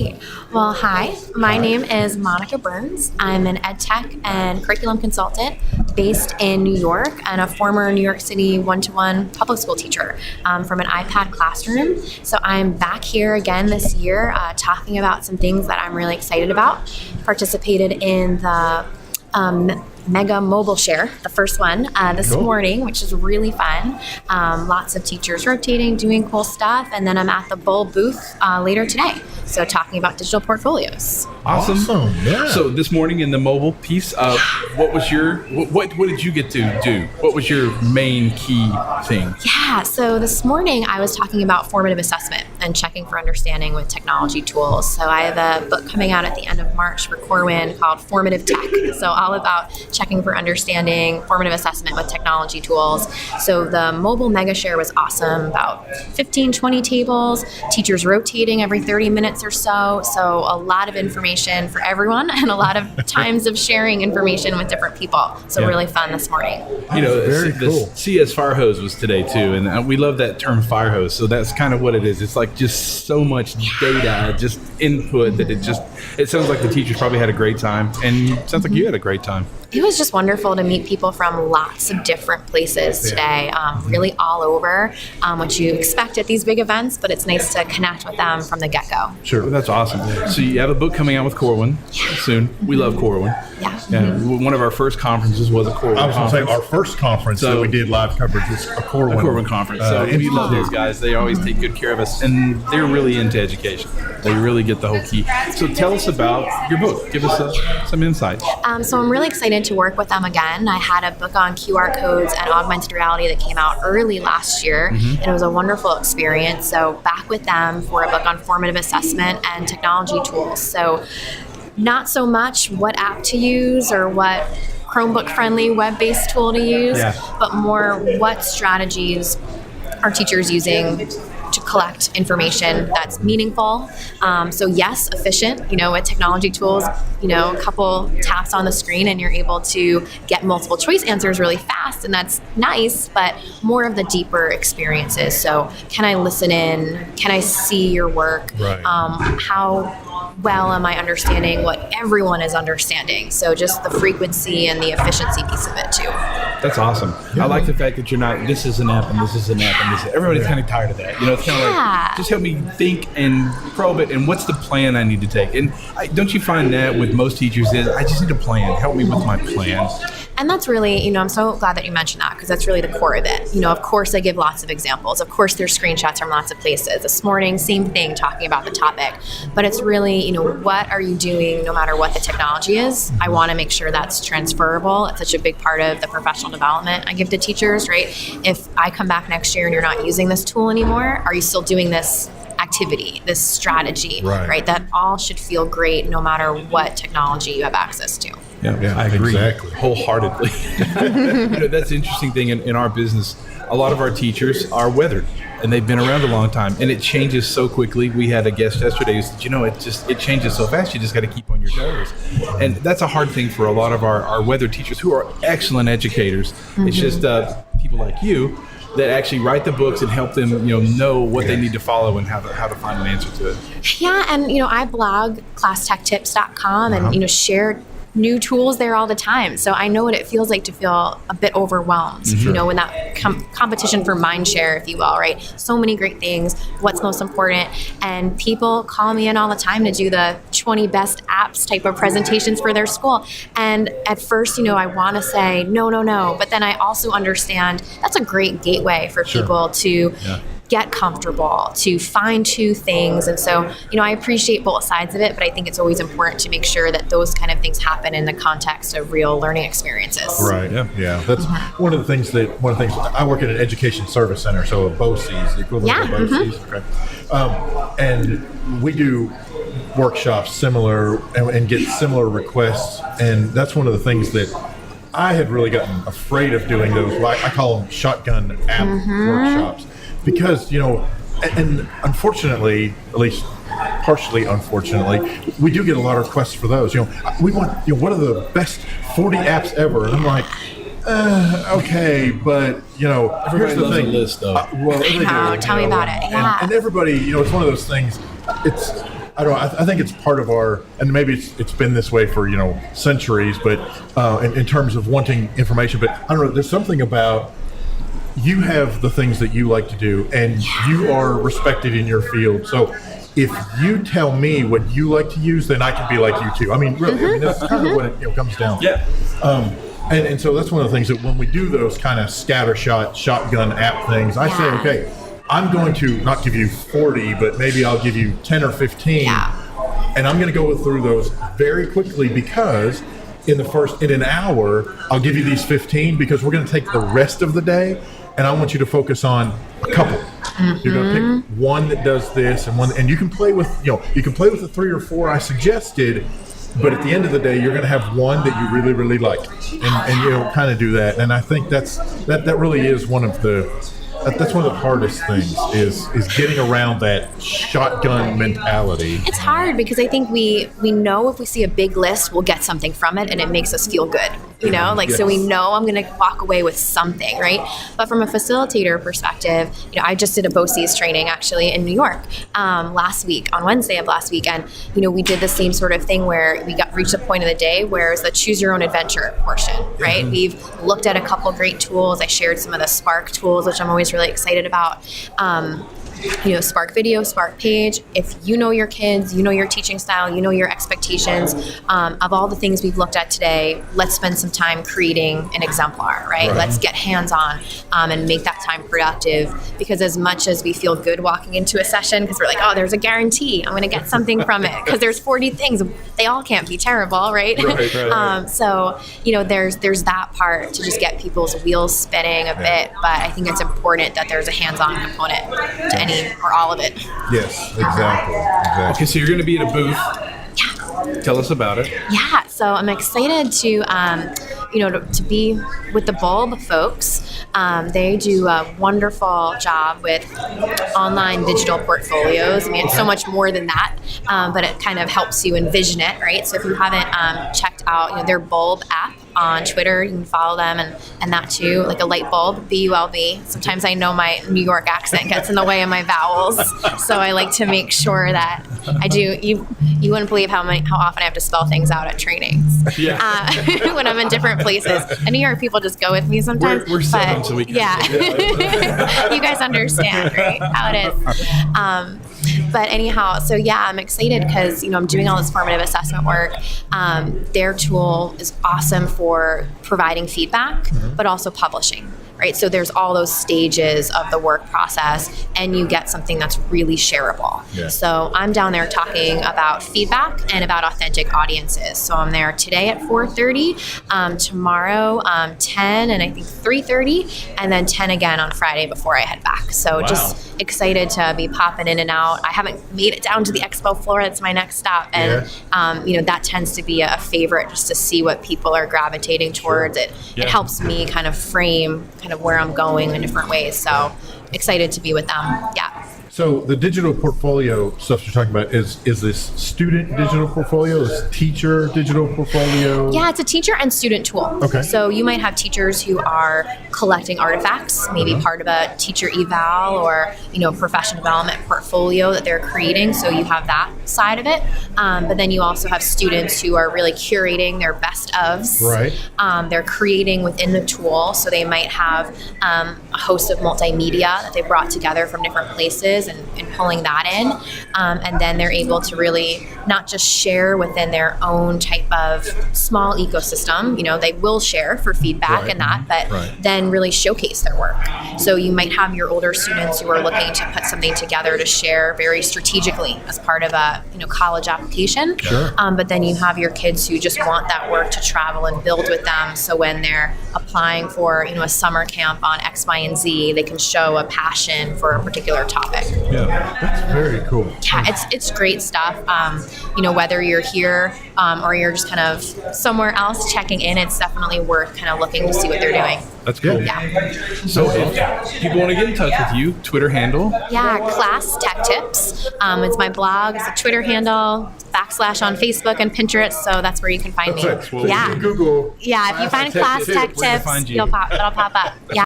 Great. Well, hi. My name is Monica Burns. I'm an ed tech and curriculum consultant based in New York and a former New York City one-to-one public school teacher from an iPad classroom. So I'm back here again this year talking about some things that I'm really excited about. Participated in the Mega Mobile Share, the first one this morning, which is really fun. Lots of teachers rotating, doing cool stuff, and then I'm at the Bull booth later today, so talking about digital portfolios. Awesome. Yeah. So this morning in the mobile piece, what was your what did you get to do? What was your main key thing? Yeah, so this morning I was talking about formative assessment and checking for understanding with technology tools. So I have a book coming out at the end of March for Corwin called Formative Tech. So all about checking for understanding formative assessment with technology tools. So the mobile mega share was awesome, about 15, 20 tables, teachers rotating every 30 minutes or so. So a lot of information for everyone and a lot of times of sharing information with different people. So really fun this morning. You know, Very cool. The CS fire hose was today too, and we love that term fire hose. So that's kind of what it is. It's like just so much data, just input that it sounds like the teachers probably had a great time, and it sounds like you had a great time. It was just wonderful to meet people from lots of different places today, really all over, which you expect at these big events, but it's nice to connect with them from the get-go. Sure, that's awesome. So you have a book coming out with Corwin soon. We love Corwin. Yeah. One of our first conferences was a Corwin I was going to conference. say our first conference that we did live coverage was a Corwin Conference. So we love those guys. They always take good care of us, and they're really into education. They really get the whole key. So tell us about your book. Give us some insight. So I'm really excited to work with them again. I had a book on QR codes and augmented reality that came out early last year, and it was a wonderful experience. So back with them for a book on formative assessment and technology tools. So not so much what app to use or what Chromebook-friendly web-based tool to use, but more what strategies are teachers using to collect information that's meaningful. So yes, efficient, with technology tools, a couple taps on the screen and you're able to get multiple choice answers really fast, and that's nice, but more of the deeper experiences. So can I listen in? Can I see your work? Right. How well am I understanding what everyone is understanding? So just the frequency and the efficiency piece of it too. That's awesome. I like the fact that you're not, this is an app and this is an app and this is, everybody's kind of tired of that. It's kind of like, just help me think and probe it, and what's the plan I need to take? And don't you find that with most teachers is, I just need a plan. Help me with my plan. And that's really, I'm so glad that you mentioned that, because that's really the core of it. Of course, I give lots of examples. Of course, there's screenshots from lots of places. This morning, same thing, talking about the topic. But it's really, what are you doing no matter what the technology is? I want to make sure that's transferable. It's such a big part of the professional development I give to teachers, right? If I come back next year and you're not using this tool anymore, are you still doing this activity, this strategy, right? That all should feel great no matter what technology you have access to. Yeah, I agree wholeheartedly. That's the interesting thing in our business. A lot of our teachers are weathered, and they've been around a long time, and it changes so quickly. We had a guest yesterday who said, it changes so fast, you just got to keep on your toes. And that's a hard thing for a lot of our weathered teachers who are excellent educators. It's just people like you that actually write the books and help them, know what they need to follow and how to find an answer to it. Yeah, and I blog classtechtips.com and share new tools there all the time. So I know what it feels like to feel a bit overwhelmed, when that competition for mind share, if you will, right? So many great things, what's most important. And people call me in all the time to do the 20 best apps type of presentations for their school. And at first, I want to say, no. But then I also understand that's a great gateway for people to get comfortable, to fine-tune things. And so, I appreciate both sides of it, but I think it's always important to make sure that those kind of things happen in the context of real learning experiences. Right. Yeah. That's one of the things I work at an education service center, so a BOCES, the equivalent of BOCES. Okay. And we do workshops similar and get similar requests. And that's one of the things that I had really gotten afraid of doing, those, I call them shotgun app workshops. Because, and unfortunately, at least partially unfortunately, we do get a lot of requests for those. We want, what are the best 40 apps ever? And I'm like, okay, but, here's the thing. List, though. Well, I know, tell me about it. Yeah. And everybody, it's one of those things, I don't know. I think it's part of our, and maybe it's been this way for centuries, but in terms of wanting information. But I don't know. There's something about you have the things that you like to do, and you are respected in your field. So if you tell me what you like to use, then I can be like you too. I mean, really, I mean, that's kind of what it comes down to. Yeah. And so that's one of the things that when we do those kind of shotgun app things, I say, okay, I'm going to not give you 40, but maybe I'll give you 10 or 15. Yeah. And I'm going to go through those very quickly because in an hour, I'll give you these 15 because we're going to take the rest of the day and I want you to focus on a couple. You're going to pick one that does this and you can play with, you can play with the 3 or 4 I suggested. But at the end of the day, you're going to have one that you really, really like, and kind of do that. And I think that really is one of the hardest things is getting around that shotgun mentality. It's hard because I think we know if we see a big list, we'll get something from it, and it makes us feel good. So we know I'm going to walk away with something, right? But from a facilitator perspective, I just did a BOCES training actually in New York last week, on Wednesday of last week. And, we did the same sort of thing where we reached a point of the day where it's the choose your own adventure portion, right? We've looked at a couple great tools. I shared some of the Spark tools, which I'm always really excited about. Spark Video, Spark Page. If you know your kids, you know your teaching style, you know your expectations, of all the things we've looked at today, let's spend some time creating an exemplar, right? Let's get hands-on and make that time productive, because as much as we feel good walking into a session because we're like, oh, there's a guarantee, I'm going to get something from it because there's 40 things, they all can't be terrible, right? So, there's that part to just get people's wheels spinning a bit, but I think it's important that there's a hands-on component to any or all of it. Yes, exactly. Okay, so you're going to be at a booth. Yeah. Tell us about it. Yeah, so I'm excited to, to be with the Bulb folks. They do a wonderful job with online digital portfolios. I mean, it's so much more than that, but it kind of helps you envision it, right? So if you haven't checked out their Bulb app on Twitter, you can follow them and that too, like a light bulb, B-U-L-B. Sometimes I know my New York accent gets in the way of my vowels, so I like to make sure that I do. You wouldn't believe how often I have to spell things out at trainings. Yeah. When I'm in different places. And New York people just go with me sometimes. We're Southern, so we can. You guys understand, right? How it is. But anyhow, so I'm excited because, I'm doing all this formative assessment work. Their tool is awesome for providing feedback, but also publishing, right? So there's all those stages of the work process and you get something that's really shareable. Yeah. So I'm down there talking about feedback and about authentic audiences. So I'm there today at 4:30, tomorrow 10 and I think 3:30, and then 10 again on Friday before I head back. So just excited to be popping in and out. I haven't made it down to the expo floor. That's my next stop. And, that tends to be a favorite just to see what people are gravitating towards. It helps me kind of frame kind of where I'm going in different ways. So excited to be with them. Yeah. So the digital portfolio stuff you're talking about is this student digital portfolio, is teacher digital portfolio? Yeah, it's a teacher and student tool. Okay. So you might have teachers who are collecting artifacts, maybe part of a teacher eval or professional development portfolio that they're creating. So you have that side of it, but then you also have students who are really curating their best ofs. Right. They're creating within the tool, so they might have a host of multimedia that they brought together from different places. And pulling that in, and then they're able to really not just share within their own type of small ecosystem. They will share for feedback and that, but then really showcase their work. So you might have your older students who are looking to put something together to share very strategically as part of a college application. Sure. But then you have your kids who just want that work to travel and build with them. So when they're applying for a summer camp on X, Y, and Z, they can show a passion for a particular topic. Yeah, that's very cool. Yeah, it's great stuff. Whether you're here or you're just kind of somewhere else checking in, it's definitely worth kind of looking to see what they're doing. That's cool. Yeah. So if people want to get in touch with you, Twitter handle? Yeah, Class Tech Tips. It's my blog. It's a Twitter handle, / on Facebook and Pinterest. So that's where you can find me. Well, Google. Yeah, if you find Class Tech Tips, it'll pop up. Yeah.